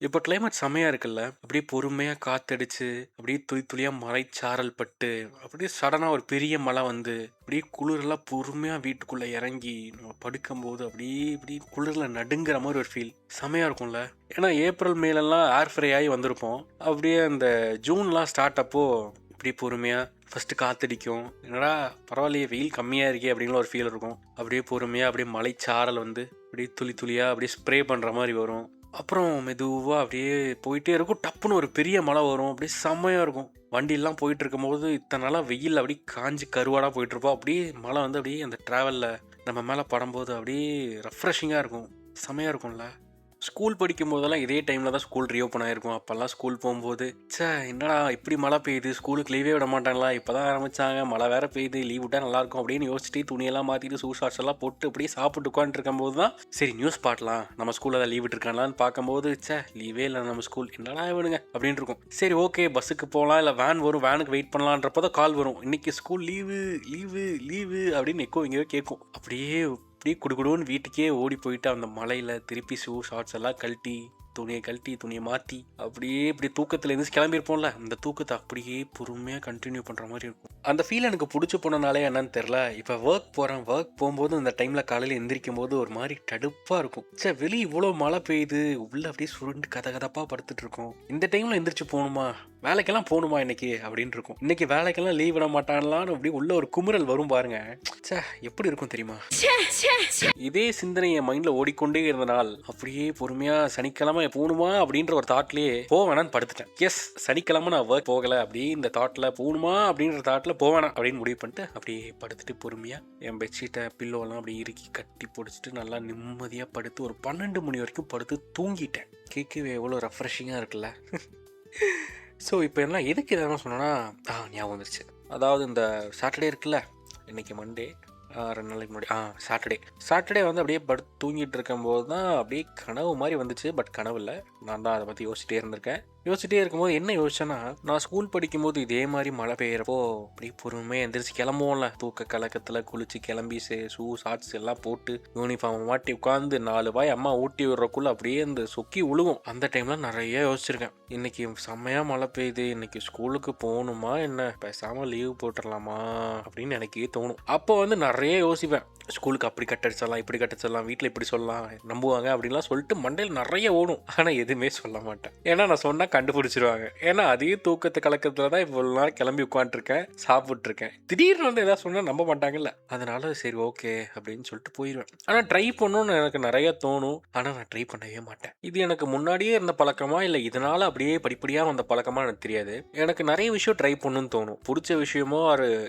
இப்போ கிளைமேட் செம்மையா இருக்குல்ல. அப்படியே பொறுமையா காத்தடிச்சு, அப்படியே துளி துளியா மழைச்சாரல் பட்டு, அப்படியே சடனா ஒரு பெரிய மழை வந்து, அப்படியே குளிர்லாம் பொறுமையா வீட்டுக்குள்ள இறங்கி, நம்ம படுக்கும்போது அப்படியே அப்படியே குளிர்ல நடுங்குற மாரி ஒரு ஃபீல். செம்மையா இருக்கும்ல. ஏன்னா ஏப்ரல், மேலலாம் ஏர் ஃப்ரை ஆகி வந்திருப்போம். அப்படியே அந்த ஜூன்லாம் ஸ்டார்ட் அப்போ இப்படி பொறுமையா ஃபர்ஸ்ட்டு காத்தடிக்கும். என்னடா பரவாயில்லையே வெயில் கம்மியா இருக்கே அப்படிங்கிற ஒரு ஃபீல் இருக்கும். அப்படியே பொறுமையா அப்படியே மழைச்சாரல் வந்து, அப்படியே துளி துளியா அப்படியே ஸ்ப்ரே பண்ற மாரி வரும். அப்புறம் மெதுவா அப்படியே போயிட்டே இருக்கும். டப்புன்னு ஒரு பெரிய மழை வரும். அப்படியே செம்மையா இருக்கும். வண்டிலாம் போயிட்டு இருக்கும்போது இத்தன நாளா வெயில்ல அப்படியே காஞ்சு கருவாடா போயிட்டுருப்போம். அப்படியே மழை வந்து அப்படியே அந்த ட்ராவல்ல நம்ம மேல படும்போது அப்படியே ரெஃப்ரெஷிங்கா இருக்கும். செம்மையா இருக்கும்ல. ஸ்கூல் படிக்கும்போதெல்லாம் இதே டைமில் தான் ஸ்கூல் ரீஓப்பன் ஆகிருக்கும். அப்போல்லாம் ஸ்கூல் போகும்போது என்னடா இப்படி மழை பெய்யுது, ஸ்கூலுக்கு லீவே விட மாட்டாங்களா, இப்போ தான் ஆரம்பித்தாங்க, மழை வேறு பெய்யுது, லீவ் விட்டால் நல்லாயிருக்கும் அப்படின்னு யோசிச்சுட்டு துணியெல்லாம் மாற்றிட்டு ஷூ ஷார்ட்ஸ் எல்லாம் போட்டு அப்படியே சாப்பிட்டு உட்காந்துருக்கும் போது தான் சரி நியூஸ் பாட்டலாம், நம்ம ஸ்கூலில் தான் லீவ் விட்டுருக்காங்களான்னு பார்க்கும்போது லீவே இல்லை நம்ம ஸ்கூல், என்னடா வேணுங்க அப்படின்னு இருக்கும். சரி ஓகே பஸ்ஸுக்கு போகலாம், இல்லை வேன் வரும், வேனுக்கு வெயிட் பண்ணலான்றப்போ தான் கால் வரும், இன்னைக்கு ஸ்கூல் லீவு லீவு லீவு அப்படின்னு எக்கோ இங்கேயோ கேட்கும். அப்படியே குடுகுடுன்னு வீட்டுக்கே ஓடி போயிட்டு அந்த மலையில் திருப்பி ஷூ ஷார்ட்ஸ் எல்லாம் துணியை மாற்றி அப்படியே இப்படி தூக்கத்தில் இருந்து கிளம்பியிருப்போம்ல, அந்த தூக்கத்தை அப்படியே பொறுமையாக கண்டினியூ பண்ணுற மாதிரி இருக்கும். அந்த ஃபீல் எனக்கு பிடிச்சி போனனாலே என்னன்னு தெரில. இப்போ ஒர்க் போகும்போது இந்த டைமில் காலையில் எந்திரிக்கும் போது ஒரு மாதிரி கடுப்பாக இருக்கும். வெளியே இவ்வளோ மழை பெய்யுது, உள்ளே அப்படியே சுருண்டு கதகதப்பாக படுத்துட்டு இருக்கோம். இந்த டைமில் எந்திரிச்சு போகணுமா, வேலைக்கெல்லாம் போகணுமா இன்னைக்கு அப்படின்னு இருக்கும். இன்னைக்கு வேலைக்கெல்லாம் லீவ் விட மாட்டான்லான்னு அப்படி உள்ள ஒரு குமுறல் வரும் பாருங்க. எப்படி இருக்கும் தெரியுமா? இதே சிந்தனை என் மைண்ட்ல ஓடிக்கொண்டே இருந்த நாள் அப்படியே பொறுமையா சனிக்கிழமை போகணுமா அப்படின்ற ஒரு தாட்லயே போவேணான்னு படுத்துட்டேன். எஸ், சனிக்கிழமை நான் ஒர்க் போகல அப்படி இந்த தாட்ல போகணுமா அப்படின்ற தாட்ல போவேணாம் அப்படின்னு முடிவு பண்ணிட்டு அப்படியே படுத்துட்டு பொறுமையா என் பெட்ஷீட்டை பில்லோலாம் அப்படி இறுக்கி கட்டி பிடிச்சிட்டு நல்லா நிம்மதியா படுத்து ஒரு 12 மணி வரைக்கும் படுத்து தூங்கிட்டேன். கேட்கவே எவ்வளோ ரெஃப்ரெஷிங்காக இருக்குல்ல. ஸோ இப்போ என்ன எதுக்கு எதாவது சொன்னோன்னா ஞாபகம் வந்துருச்சு. அதாவது இந்த சாட்டர்டே இருக்குல்ல, இன்னைக்கு மண்டே, 2 நாளைக்கு முன்னாடி சாட்டர்டே வந்து அப்படியே படுத்து தூங்கிட்டு இருக்கும்போது தான் அப்படியே கனவு மாதிரி வந்துச்சு. பட் கனவு இல்லை, நான் தான் அதை பற்றி யோசிச்சிட்டே இருக்கும்போது என்ன யோசிச்சேன்னா, நான் ஸ்கூல் படிக்கும்போது இதே மாதிரி மழை பெய்யறப்போ அப்படியே பொறுமையாக எந்திரிச்சு கிளம்புவோம்ல, தூக்க கலக்கத்தில் குளிச்சு கிளம்பி ஷூ ஷார்ட்ஸ் எல்லாம் போட்டு யூனிஃபார்ம் மாட்டி உட்காந்து 4 வாய் அம்மா ஊட்டி விடுறக்குள்ள அப்படியே அந்த சொக்கி உழுகும். அந்த டைம்ல நிறைய யோசிச்சிருக்கேன். இன்னைக்கு செம்மையா மழை பெய்யுது, இன்னைக்கு ஸ்கூலுக்கு போகணுமா, என்ன பேசாமல் லீவ் போட்டுடலாமா அப்படின்னு எனக்கே தோணும். அப்போ வந்து நிறைய யோசிப்பேன். ஸ்கூலுக்கு அப்படி கட்டடிச்சிடலாம், இப்படி கட்டடிச்சிடலாம், வீட்டில் இப்படி சொல்லலாம், நம்புவாங்க அப்படின்லாம் சொல்லிட்டு மண்டையில் நிறைய ஓடும். ஆனால் எதுவுமே சொல்ல மாட்டேன். ஏன்னா நான் சொன்னால் கண்டுபிடிச்சிருவாங்க. ஏன்னா அதே தூக்கத்தை கலக்கத்தில் தான் இவ்வளோ நேரம் கிளம்பி உட்காந்துருக்கேன், சாப்பிட்ருக்கேன். திடீர்னு வந்து எதாவது சொன்னால் நம்ப மாட்டாங்கல்ல, அதனால சரி ஓகே அப்படின்னு சொல்லிட்டு போயிடுவேன். ஆனால் ட்ரை பண்ணணும்னு எனக்கு நிறைய தோணும். ஆனால் நான் ட்ரை பண்ணவே மாட்டேன். இது எனக்கு முன்னாடியே இருந்த பழக்கமா இல்லை இதனால அப்படியே படிப்படியாக வந்த பழக்கமா எனக்கு தெரியாது. எனக்கு நிறைய விஷயம் ட்ரை பண்ணணும்னு தோணும். பிடிச்ச விஷயமோ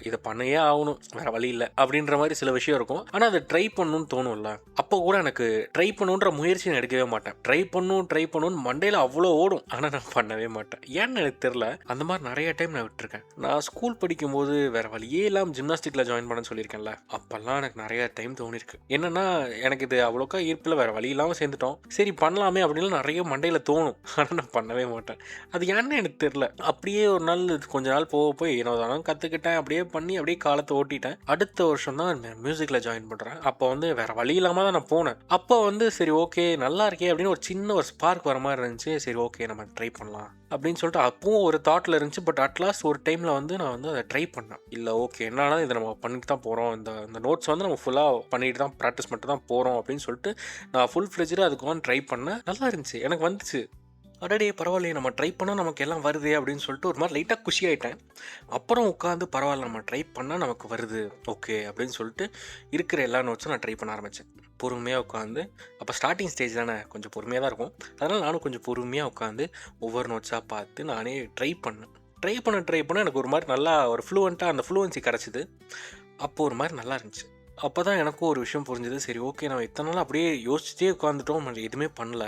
இதை பண்ணையே ஆகணும், வேற வழி இல்லை அப்படின்ற மாதிரி சில விஷயம் இருக்கும். ஆனால் அதை ட்ரை பண்ணணும்னு தோணும்ல, அப்போ கூட எனக்கு ட்ரை பண்ணணுன்ற முயற்சி எடுக்கவே மாட்டேன். ட்ரை பண்ணணும்னு மண்டையில் அவ்வளோ ஓடும், ஆனால் நான் பண்ணவே மாட்டேன். ஏன்னு எனக்கு தெரியல. அந்த மாதிரி நிறைய டைம் நான் விட்டுருக்கேன். நான் ஸ்கூல் படிக்கும்போது வேற வழியே இல்லாமல் ஜிம்னாஸ்டிக்ல ஜாயின் பண்ண சொல்லியிருக்கேன்ல, அப்பெல்லாம் எனக்கு நிறைய டைம் தோணிருக்கு. என்னன்னா எனக்கு இது அவ்வளோக்கா ஈர்ப்பில் வேற வழி இல்லாமல் சேர்ந்துட்டோம், சரி பண்ணலாமே அப்படின்னு நிறைய மண்டையில் தோணும். ஆனால் நான் பண்ணவே மாட்டேன். அது ஏன்னு எனக்கு தெரியல. அப்படியே ஒரு நாள் கொஞ்ச நாள் போய் என்னதான் கற்றுக்கிட்டேன், அப்படியே பண்ணி அப்படியே காலத்தை ஓட்டிட்டேன். அடுத்த வருஷம் தான் மியூசிக்கில் ஜாயின் பண்ணுறேன். அப்போ வந்து வேற வழி இல்லாமல் தான் நான் போனேன். அப்போ வந்து சரி ஓகே நல்லா இருக்கே அப்படின்னு ஒரு சின்ன ஒரு ஸ்பார்க் வர மாதிரி இருந்துச்சு. சரி ஓகே நம்ம ட்ரை பண்ணலாம் அப்படின்னு சொல்லிட்டு அப்பவும் ஒரு தாட்டில் இருந்துச்சு. பட் அட்லாஸ்ட் ஒரு டைமில் வந்து நான் வந்து அதை ட்ரை பண்ணேன். இல்லை ஓகே என்னன்னா இதை நம்ம பண்ணிட்டு தான் போகிறோம், இந்த நோட்ஸ் வந்து நம்ம ஃபுல்லாக பண்ணிட்டு தான் ப்ராக்டிஸ் பண்ணிட்டு தான் போகிறோம் அப்படின்னு சொல்லிட்டு நான் ஃபுல் ஃப்ளெஜ்டாக அதுக்கு வந்து ட்ரை பண்ணேன். நல்லா இருந்துச்சு, எனக்கு வந்துச்சு. அடடே பரவாயில்லையே நம்ம ட்ரை பண்ணால் நமக்கு எல்லாம் வருதே அப்படின்னு சொல்லிட்டு ஒரு மாதிரி லைட்டாக குஷி ஆகிட்டேன். அப்புறம் உட்காந்து பரவாயில்ல நம்ம ட்ரை பண்ணால் நமக்கு வருது ஓகே அப்படின்னு சொல்லிட்டு இருக்கிற எல்லா நோட்ஸும் நான் ட்ரை பண்ண ஆரம்பித்தேன். பொறுமையாக உட்காந்து, அப்போ ஸ்டார்டிங் ஸ்டேஜ் தானே, கொஞ்சம் பொறுமையாக தான் இருக்கும். அதனால் நானும் கொஞ்சம் பொறுமையாக உட்காந்து ஒவ்வொரு நோட்ஸாக பார்த்து நானே ட்ரை பண்ண எனக்கு ஒரு மாதிரி நல்லா ஒரு ஃப்ளூவெண்ட்டாக அந்த ஃப்ளூவன்சி கிடச்சிது. அப்போது ஒரு மாதிரி நல்லா இருந்துச்சு. அப்போ தான் எனக்கும் ஒரு விஷயம் புரிஞ்சுது. சரி ஓகே நம்ம இத்தனை நாள் அப்படியே யோசிச்சுட்டே உட்காந்துட்டோம், நம்ம எதுவுமே பண்ணல.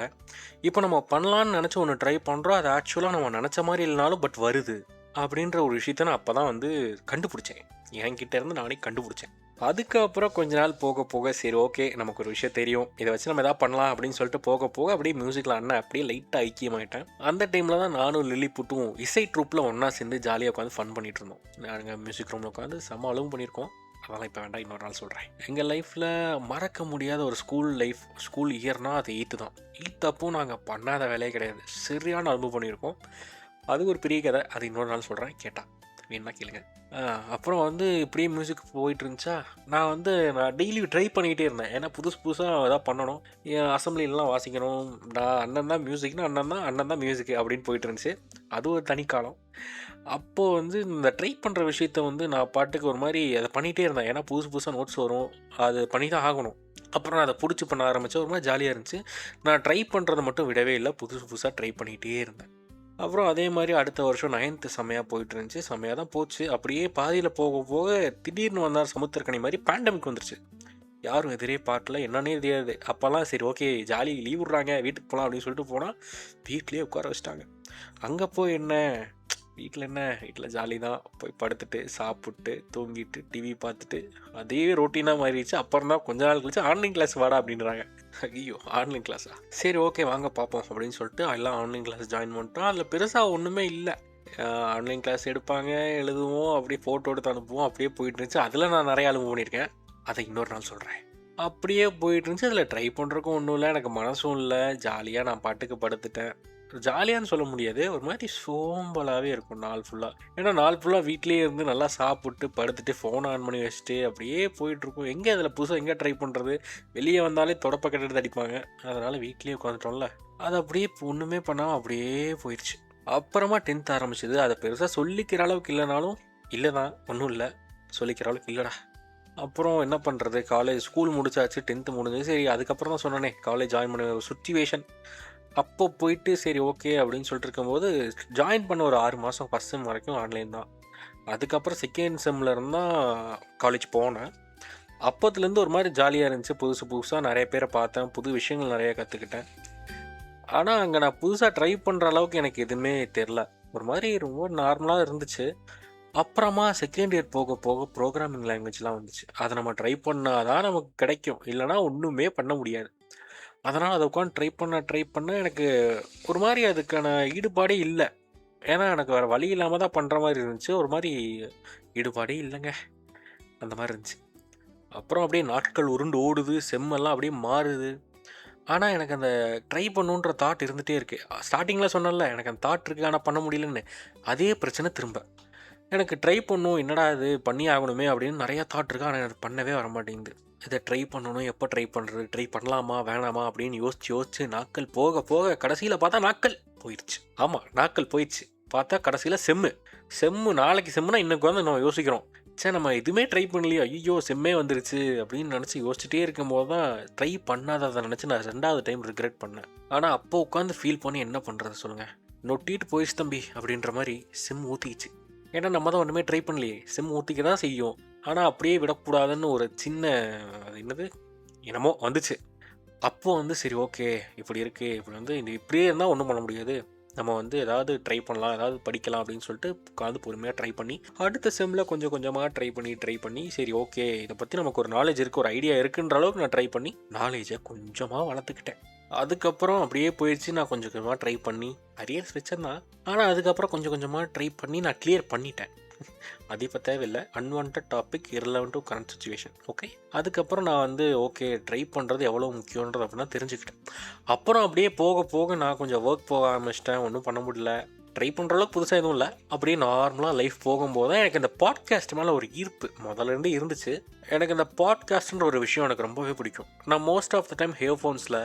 இப்போ நம்ம பண்ணலான்னு நினச்ச ஒன்று ட்ரை பண்ணுறோம், அது ஆக்சுவலாக நம்ம நினச்ச மாதிரி இல்லைனாலும் பட் வருது அப்படின்ற ஒரு விஷயத்த நான் அப்போ தான் வந்து கண்டுபிடிச்சேன். என்கிட்ட இருந்து நானே கண்டுபிடிச்சேன். அதுக்கப்புறம் கொஞ்ச நாள் போக சரி ஓகே நமக்கு ஒரு விஷயம் தெரியும், இதை வச்சு நம்ம எதாவது பண்ணலாம் அப்படின்னு சொல்லிட்டு போக அப்படியே மியூசிக்கில் அண்ணன் அப்படியே லைட்டாக ஐக்கியமாயிட்டேன். அந்த டைமில் தான் நானும் லில்லி புட்டும் இசை ட்ரூப்பில் ஒன்றா சேர்ந்து ஜாலியாக உட்காந்து ஃபன் பண்ணிகிட்டு இருந்தோம். நாங்கள் மியூசிக் ரூமில் உட்காந்து செம்ம அளவும் பண்ணியிருக்கோம். அதெல்லாம் இப்போ வேண்டாம், இன்னொரு நாள் சொல்கிறேன். எங்கள் லைஃப்பில் மறக்க முடியாத ஒரு ஸ்கூல் இயர்னால் அது 8th தான். 8th அப்போ நாங்கள் பண்ணாத வேலையே கிடையாது, சரியான அனுபவம் பண்ணியிருக்கோம். அது ஒரு பெரிய கதை, அது இன்னொரு நாள் சொல்கிறேன், கேட்டால் வேணுமா கேளுங்க. அப்புறம் வந்து இப்படியே மியூசிக் போயிட்டு இருந்துச்சா, நான் டெய்லி ட்ரை பண்ணிக்கிட்டே இருந்தேன். ஏன்னா புதுசாக எதாவது பண்ணணும், என் அசம்பிளிலாம் வாசிக்கணும். நான் அண்ணன் தான் மியூசிக்னா அண்ணன் தான் மியூசிக் அப்படின்னு போயிட்டு இருந்துச்சு. அது ஒரு தனி காலம். அப்போது இந்த ட்ரை பண்ணுற விஷயத்த நான் பாட்டுக்கு ஒரு மாதிரி அதை பண்ணிகிட்டே இருந்தேன். ஏன்னா புதுசாக நோட்ஸ் வரும், அது பண்ணி தான் ஆகணும். அப்புறம் நான் அதை பிடிச்சி பண்ண ஆரம்பித்தேன். ஒரு மாதிரி ஜாலியாக இருந்துச்சு. நான் ட்ரை பண்ணுறதை மட்டும் விடவே இல்லை, புதுசாக ட்ரை பண்ணிகிட்டே இருந்தேன். அப்புறம் அதே மாதிரி அடுத்த வருஷம் 9th செம்மையாக போயிட்டு இருந்துச்சு, செம்மையாக தான் போச்சு. அப்படியே பாதியில் போக போக திடீர்னு வந்தார் சமுத்திரக்கனி மாதிரி பேண்டமிக் வந்துருச்சு. யாரும் எதிரே பார்க்கல, என்னன்னே தெரியாது. அப்போல்லாம் சரி ஓகே ஜாலி, லீவ் விட்றாங்க வீட்டுக்கு போகலாம் அப்படின்னு சொல்லிட்டு போனால் வீட்லேயே உட்கார வச்சிட்டாங்க. அங்கே போய் வீட்டில் ஜாலி தான், போய் படுத்துட்டு சாப்பிட்டு தூங்கிட்டு டிவி பார்த்துட்டு அதே ரொட்டீனாக மாறிடுச்சு. அப்புறம் தான் கொஞ்ச நாள் கழிச்சு ஆன்லைன் கிளாஸ் வாடா அப்படின்றாங்க. ஐயோ ஆன்லைன் கிளாஸா, சரி ஓகே வாங்க பார்ப்போம் அப்படின்னு சொல்லிட்டு எல்லாம் ஆன்லைன் கிளாஸ் ஜாயின் பண்ணிட்டோம். அதில் பெருசாக ஒன்றுமே இல்லை. ஆன்லைன் கிளாஸ் எடுப்பாங்க, எழுதுவோம், அப்படியே ஃபோட்டோ எடுத்து அனுப்புவோம், அப்படியே போயிட்டு இருந்துச்சு. அதில் நான் நிறைய அனுபவம் பண்ணியிருக்கேன், அதை இன்னொரு நாள் சொல்கிறேன். அப்படியே போயிட்டு இருந்துச்சு. அதில் ட்ரை பண்ணுறக்கும் ஒன்றும் இல்லை, எனக்கு மனசும் இல்லை. ஜாலியாக நான் பாட்டுக்கு படுத்துட்டேன். ஜாலியான்னு சொல்ல முடியாது, ஒரு மாதிரி சோம்பலாகவே இருக்கும் நாள் ஃபுல்லாக. ஏன்னா நாள் ஃபுல்லாக வீட்லேயே இருந்து நல்லா சாப்பிட்டு படுத்துட்டு ஃபோன் ஆன் பண்ணி வச்சுட்டு அப்படியே போயிட்டுருக்கும். எங்கே அதில் புதுசாக எங்கே ட்ரை பண்ணுறது, வெளியே வந்தாலே தொடப்ப கட்டிட்டு அடிப்பாங்க. அதனால் வீட்லேயே உட்காந்துட்டோம்ல, அது அப்படியே ஒன்றுமே பண்ணாமல் அப்படியே போயிடுச்சு. அப்புறமா 10th ஆரம்பிச்சிது. அதை பெருசாக சொல்லிக்கிற அளவுக்கு இல்லைனாலும் இல்லை தான், ஒன்றும் இல்லை, சொல்லிக்கிற அளவுக்கு இல்லைடா. அப்புறம் என்ன பண்ணுறது, ஸ்கூல் முடிச்சாச்சு, 10th முடிஞ்சது. சரி அதுக்கப்புறம் தான் சொன்னேனே காலேஜ் ஜாயின் பண்ண ஒரு சுச்சுவேஷன். அப்போ போயிட்டு சரி ஓகே அப்படின்னு சொல்லிட்டு இருக்கும்போது ஜாயின் பண்ண ஒரு 6 மாதம் ஃபஸ்ட் செம் வரைக்கும் ஆன்லைன் தான். அதுக்கப்புறம் செகண்ட் செம்மில் இருந்தால் காலேஜ் போனேன். அப்போத்துலேருந்து ஒரு மாதிரி ஜாலியாக இருந்துச்சு. புதுசாக நிறைய பேரை பார்த்தேன், புது விஷயங்கள் நிறைய கற்றுக்கிட்டேன். ஆனால் அங்கே நான் புதுசாக ட்ரை பண்ணுற அளவுக்கு எனக்கு எதுவுமே தெரில, ஒரு மாதிரி ரொம்ப நார்மலாக இருந்துச்சு. அப்புறமா செகண்ட் இயர் போக போக ப்ரோக்ராமிங் லாங்குவேஜ்லாம் வந்துச்சு. அதை நம்ம ட்ரை பண்ணால் தான் நமக்கு கிடைக்கும், இல்லைனா ஒன்றுமே பண்ண முடியாது. அதனால் அதை உட்காந்து ட்ரை பண்ண எனக்கு ஒரு மாதிரி அதுக்கான ஈடுபாடே இல்லை. ஏன்னா எனக்கு வேறு வழி இல்லாமல் தான் பண்ணுற மாதிரி இருந்துச்சு. ஒரு மாதிரி ஈடுபாடே இல்லைங்க, அந்த மாதிரி இருந்துச்சு. அப்புறம் அப்படியே நாட்கள் உருண்டு ஓடுது, செம்மெல்லாம் அப்படியே மாறுது. ஆனால் எனக்கு அந்த ட்ரை பண்ணுன்ற தாட் இருந்துகிட்டே இருக்குது. ஸ்டார்டிங்கில் சொன்னல எனக்கு அந்த தாட் இருக்குது, ஆனால் பண்ண முடியலன்னு. அதே பிரச்சனை திரும்ப. எனக்கு ட்ரை பண்ணணும், என்னடா இது பண்ணி ஆகணுமே அப்படின்னு நிறையா தாட் இருக்குது, ஆனால் எனக்கு பண்ணவே வர மாட்டேங்குது. இதை ட்ரை பண்ணணும், எப்போ ட்ரை பண்ணுறது, ட்ரை பண்ணலாமா வேணாமா அப்படின்னு யோசிச்சு நாட்கள் போக போக கடைசியில் பார்த்தா நாட்கள் போயிடுச்சு. ஆமாம் நாட்கள் போயிடுச்சு. பார்த்தா கடைசியில் செம்மு நாளைக்கு செம்முனா இன்னைக்கு வந்து நம்ம யோசிக்கிறோம், சரி நம்ம எதுவுமே ட்ரை பண்ணலையோ, ஐயோ செம்மே வந்துருச்சு அப்படின்னு நினச்சி யோசிச்சுட்டே இருக்கும்போது தான் ட்ரை பண்ணாததை நினச்சி நான் 2வது டைம் ரிக்ரெட் பண்ணேன். ஆனால் அப்போ உட்காந்து ஃபீல் பண்ணி என்ன பண்ணுறது சொல்லுங்கள், நொட்டிட்டு போயிடுச்சு தம்பி அப்படின்ற மாதிரி செம் ஊற்றிச்சு. ஏன்னா நம்ம தான் ஒன்றுமே ட்ரை பண்ணலையே, செம் ஊற்றிக்க தான் செய்யும். ஆனால் அப்படியே விடக்கூடாதுன்னு ஒரு சின்ன என்னமோ வந்துச்சு. அப்போது சரி ஓகே இப்படி இருக்குது, இப்படி இப்படியே இருந்தால் ஒன்றும் பண்ண முடியாது, நம்ம ஏதாவது ட்ரை பண்ணலாம், ஏதாவது படிக்கலாம் அப்படின்னு சொல்லிட்டு உட்காந்து பொறுமையாக ட்ரை பண்ணி அடுத்த செம்மில் கொஞ்சம் கொஞ்சமாக ட்ரை பண்ணி சரி ஓகே இதை பற்றி நமக்கு ஒரு நாலேஜ் இருக்குது, ஒரு ஐடியா இருக்குன்ற அளவுக்கு நான் ட்ரை பண்ணி நாலேஜை கொஞ்சமாக வளர்த்துக்கிட்டேன். அதுக்கப்புறம் அப்படியே போயிடுச்சு. நான் கொஞ்சம் கொஞ்சமாக ட்ரை பண்ணி அரியர்ஸ் வச்சிருந்தேன். ஆனால் அதுக்கப்புறம் கொஞ்சம் கொஞ்சமாக ட்ரை பண்ணி நான் கிளியர் பண்ணிட்டேன். அது இப்போ தேவையில்லை, unwanted topic irrelevant to current situation. Okay, அதுக்கப்புறம் நான் ஓகே ட்ரை பண்ணுறது எவ்வளோ முக்கியன்றது அப்படின்னா தெரிஞ்சுக்கிட்டேன். அப்புறம் அப்படியே போக போக நான் கொஞ்சம் ஒர்க் போக ஆரம்பிச்சிட்டேன். ஒன்றும் பண்ண முடியல, ட்ரை பண்ணுற அளவுக்கு புதுசாக எதுவும் இல்லை. அப்படியே நார்மலாக லைஃப் போகும்போது தான் எனக்கு இந்த பாட்காஸ்ட் மேலே ஒரு ஈர்ப்பு முதல்லேருந்தே இருந்துச்சு. எனக்கு இந்த பாட்காஸ்ட்ன்ற ஒரு விஷயம் எனக்கு ரொம்பவே பிடிக்கும். நான் மோஸ்ட் ஆஃப் த டைம் ஹியர்ஃபோன்ஸில்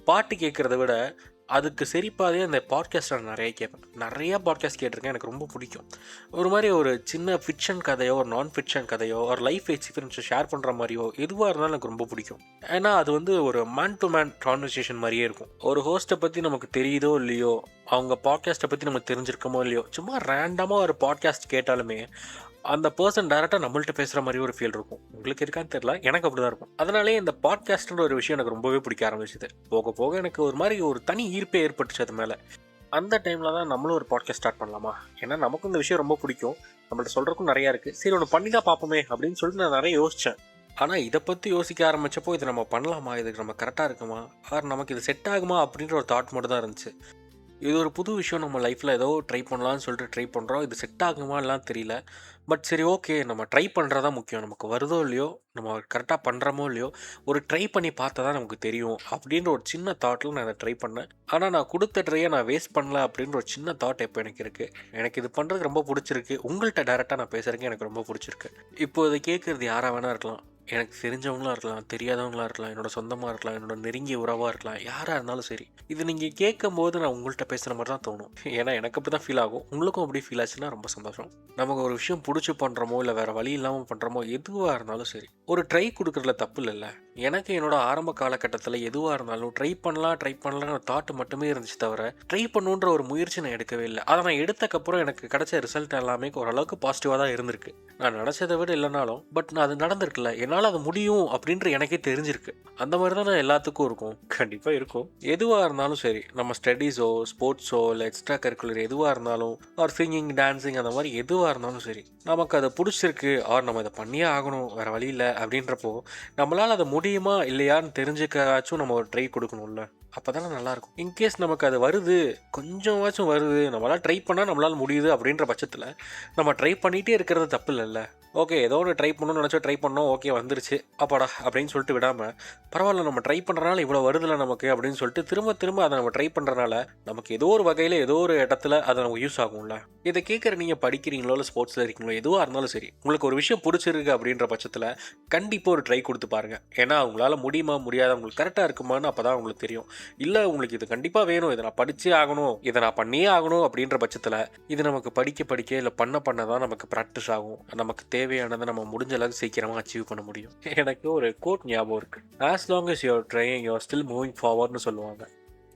பாட்டு கேட்குறத விட அதுக்கு சரிப்பாதே அந்த பாட்காஸ்ட் நான் நிறைய கேட்பேன். நிறையா பாட்காஸ்ட் கேட்டிருக்கேன், எனக்கு ரொம்ப பிடிக்கும். ஒரு மாதிரி ஒரு சின்ன ஃபிக்ஷன் கதையோ, ஒரு நான் ஃபிக்ஷன் கதையோ, ஒரு லைஃப் எக்ஸ்பீரியன்ஸை ஷேர் பண்ணுற மாதிரியோ எதுவாக இருந்தாலும் எனக்கு ரொம்ப பிடிக்கும். ஏன்னா அது ஒரு மேன் டு மேன் கான்வர்சேஷன் மாதிரியே இருக்கும். ஒரு ஹோஸ்ட்டை பற்றி நமக்கு தெரியுதோ இல்லையோ, அவங்க பாட்காஸ்ட்டை பற்றி நமக்கு தெரிஞ்சிருக்கமோ இல்லையோ, சும்மா ரேண்டமாக ஒரு பாட்காஸ்ட் கேட்டாலுமே அந்த பர்சன் டேரெக்டாக நம்மள்ட்ட பேசுகிற மாதிரி ஒரு ஃபீல் இருக்கும். உங்களுக்கு இருக்கான்னு தெரியல, எனக்கு அப்படி தான் இருக்கும். அதனாலே இந்த பாட்காஸ்ட்ன்ற ஒரு விஷயம் எனக்கு ரொம்பவே பிடிக்க ஆரம்பிச்சுது. போக போக எனக்கு ஒரு மாதிரி ஒரு தனி ஈர்ப்பே ஏற்பட்டுச்சு அது மேலே. அந்த டைமில் தான் நம்மளும் ஒரு பாட்காஸ்ட் ஸ்டார்ட் பண்ணலாமா, ஏன்னா நமக்கும் இந்த விஷயம் ரொம்ப பிடிக்கும், நம்மள்ட்ட சொல்கிறக்கும் நிறையா இருக்குது, சரி ஒன்று பண்ணி தான் பார்ப்போமே அப்படின்னு சொல்லிட்டு நான் நிறைய யோசித்தேன். ஆனால் இதை பற்றி யோசிக்க ஆரம்பித்தப்போ இது நம்ம பண்ணலாமா, இதுக்கு நம்ம கரெக்டாக இருக்குமா, ஆர் நமக்கு இது செட் ஆகுமா அப்படின்ற ஒரு தாட் மட்டும் தான் இருந்துச்சு. இது ஒரு புது விஷயம் நம்ம லைஃப்பில் ஏதோ ட்ரை பண்ணலான்னு சொல்லிட்டு ட்ரை பண்ணுறோம். இது செட் ஆகுமாலாம் தெரியல. பட் சரி ஓகே நம்ம ட்ரை பண்ணுறது தான் முக்கியம். நமக்கு வருதோ இல்லையோ, நம்ம கரெக்டாக பண்ணுறோமோ இல்லையோ, ஒரு ட்ரை பண்ணி பார்த்தா தான் நமக்கு தெரியும் அப்படின்ற ஒரு சின்ன தாட்டில் நான் அதை ட்ரை பண்ணேன். ஆனால் நான் கொடுத்த ட்ரையை நான் வேஸ்ட் பண்ணல அப்படின்ற ஒரு சின்ன தாட் இப்போ எனக்கு இருக்குது. எனக்கு இது பண்ணுறதுக்கு ரொம்ப பிடிச்சிருக்கு. உங்கள்கிட்ட டேரெக்டாக நான் பேசுகிறதுக்கு எனக்கு ரொம்ப பிடிச்சிருக்கு. இப்போ இதை கேட்குறது யாராக வேணா இருக்கலாம். எனக்கு தெரிஞ்சவங்களா இருக்கலாம், தெரியாதவங்களா இருக்கலாம், என்னோட சொந்தமாக இருக்கலாம், என்னோட நெருங்கிய உறவாக இருக்கலாம், யாராக இருந்தாலும் சரி. இது நீங்கள் கேட்கும்போது நான் உங்கள்கிட்ட பேசுகிற மாதிரி தான் தோணும். ஏன்னா எனக்கு அப்படி தான் ஃபீல் ஆகும். உங்களுக்கும் அப்படி ஃபீல் ஆச்சுன்னா ரொம்ப சந்தோஷம். நமக்கு ஒரு விஷயம் பிடிச்சி பண்ணுறோமோ இல்லை வேறு வழி இல்லாமல் பண்ணுறோமோ எதுவாக இருந்தாலும் சரி, ஒரு ட்ரை கொடுக்குறதுல தப்பு இல்லைல்ல. எனக்கு என்னோட ஆரம்ப காலகட்டத்தில் எதுவாக இருந்தாலும் ட்ரை பண்ணலாம்னு தாட் மட்டுமே இருந்துச்சு தவிர ட்ரை பண்ணுன்ற ஒரு முயற்சி நான் எடுக்கவே இல்லை. அதை நான் எடுத்தக்கப்புறம் எனக்கு கிடைச்ச ரிசல்ட் எல்லாமே ஓரளவுக்கு பாசிட்டிவாக தான் இருந்திருக்கு. நான் நினச்சதை விட இல்லைனாலும் பட் நான் அது நடந்திருக்குல்ல, என்னால் அது முடியும் அப்படின்ற எனக்கே தெரிஞ்சிருக்கு. அந்த மாதிரி தான் நான் எல்லாத்துக்கும் இருக்கும். கண்டிப்பாக இருக்கும். எதுவாக இருந்தாலும் சரி, நம்ம ஸ்டடீஸோ ஸ்போர்ட்ஸோ இல்லை எக்ஸ்ட்ரா கரிக்குலர் எதுவாக இருந்தாலும் ஆர் சிங்கிங் டான்ஸிங் அந்த மாதிரி எதுவாக இருந்தாலும் சரி, நமக்கு அதை பிடிச்சிருக்கு ஆர் நம்ம இதை பண்ணியே ஆகணும் வேறு வழி இல்லை அப்படின்றப்போ நம்மளால் அதை முடியுமா இல்லையான்னு தெரிஞ்சுக்காச்சும் நம்ம ஒரு ட்ரை கொடுக்கணும்ல. அப்போ தானே நல்லாயிருக்கும். இன்கேஸ் நமக்கு அது வருது, கொஞ்சமாச்சும் வருது, நம்மளால் ட்ரை பண்ணால் நம்மளால் முடியுது அப்படின்ற பட்சத்தில் நம்ம ட்ரை பண்ணிகிட்டே இருக்கிறது தப்பு இல்லைல்ல. ஓகே ஏதோ ஒன்று ட்ரை பண்ணணும்னு நினச்சா ட்ரை பண்ணோம், ஓகே வந்துருச்சு அப்பாடா அப்படின்னு சொல்லிட்டு விடாமல் பரவாயில்ல நம்ம ட்ரை பண்ணுறனால இவ்வளோ வருதில்ல நமக்கு அப்படின்னு சொல்லிட்டு திரும்ப திரும்ப அதை நம்ம ட்ரை பண்ணுறனால நமக்கு ஏதோ ஒரு வகையில் ஏதோ ஒரு இடத்துல அதை நமக்கு யூஸ் ஆகும்ல. இதை கேட்குற நீங்கள் படிக்கிறீங்களோ இல்லை ஸ்போர்ட்ஸில் இருக்கீங்களோ எதுவாக இருந்தாலும் சரி, உங்களுக்கு ஒரு விஷயம் பிடிச்சிருக்கு அப்படின்ற பட்சத்தில் கண்டிப்பாக ஒரு ட்ரை கொடுத்து பாருங்கள். ஏன்னா அவங்களால முடியுமா முடியாத உங்களுக்கு கரெக்டாக இருக்குமான்னு அப்போ தான் உங்களுக்கு தெரியும். இல்லை உங்களுக்கு இது கண்டிப்பாக வேணும், இதை நான் படித்தே ஆகணும், இதை நான் பண்ணியே ஆகணும் அப்படின்ற பட்சத்தில் இது நமக்கு படிக்க இல்லை பண்ண தான் நமக்கு ப்ராக்டிஸ் ஆகும். நமக்கு தேவையானதை நம்ம முடிஞ்ச அளவுக்கு சீக்கிரமாக அச்சீவ் பண்ண முடியும். எனக்கு ஒரு கோட் ஞாபகம் இருக்குது. As long as you're trying you're still moving forwardனு சொல்லுவாங்க.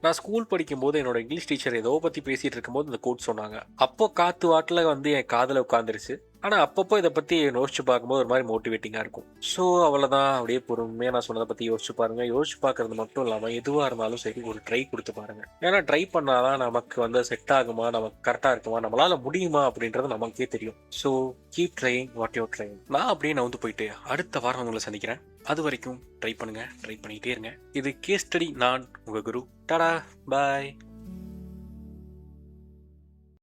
நான் ஸ்கூல் படிக்கும்போது என்னோட இங்கிலீஷ் டீச்சர் ஏதோ பற்றி பேசிகிட்டு இருக்கும்போது இந்த கோட் சொன்னாங்க. அப்போ காற்று வாட்டில் என் காதில் உட்காந்துருச்சு. ஆனால் அப்பப்போ இதை பற்றி யோசிச்சு பார்க்கும்போது ஒரு மாதிரி மோட்டிவேட்டிங்காக இருக்கும். ஸோ அவ்வளோதான், அப்படியே பொறுமையாக நான் சொன்னதை பற்றி யோசிச்சு பாருங்கள். யோசிச்சு பார்க்குறது மட்டும் இல்லாமல் எதுவாக இருந்தாலும் சரி ஒரு ட்ரை கொடுத்து பாருங்கள். ஏன்னா ட்ரை பண்ணாதான் நமக்கு செட் ஆகுமா, நமக்கு கரெக்டாக இருக்குமா, நம்மளால் முடியுமா அப்படின்றது நமக்கே தெரியும். So keep trying what you're trying. நான் அப்படியே நான் போயிட்டு அடுத்த வாரம் உங்களை சந்திக்கிறேன். அது வரைக்கும் ட்ரை பண்ணுங்கள், ட்ரை பண்ணிகிட்டே இருங்க. இது கேஸ் ஸ்டடி. நான் உங்கள் குரு. டாடா, பாய்.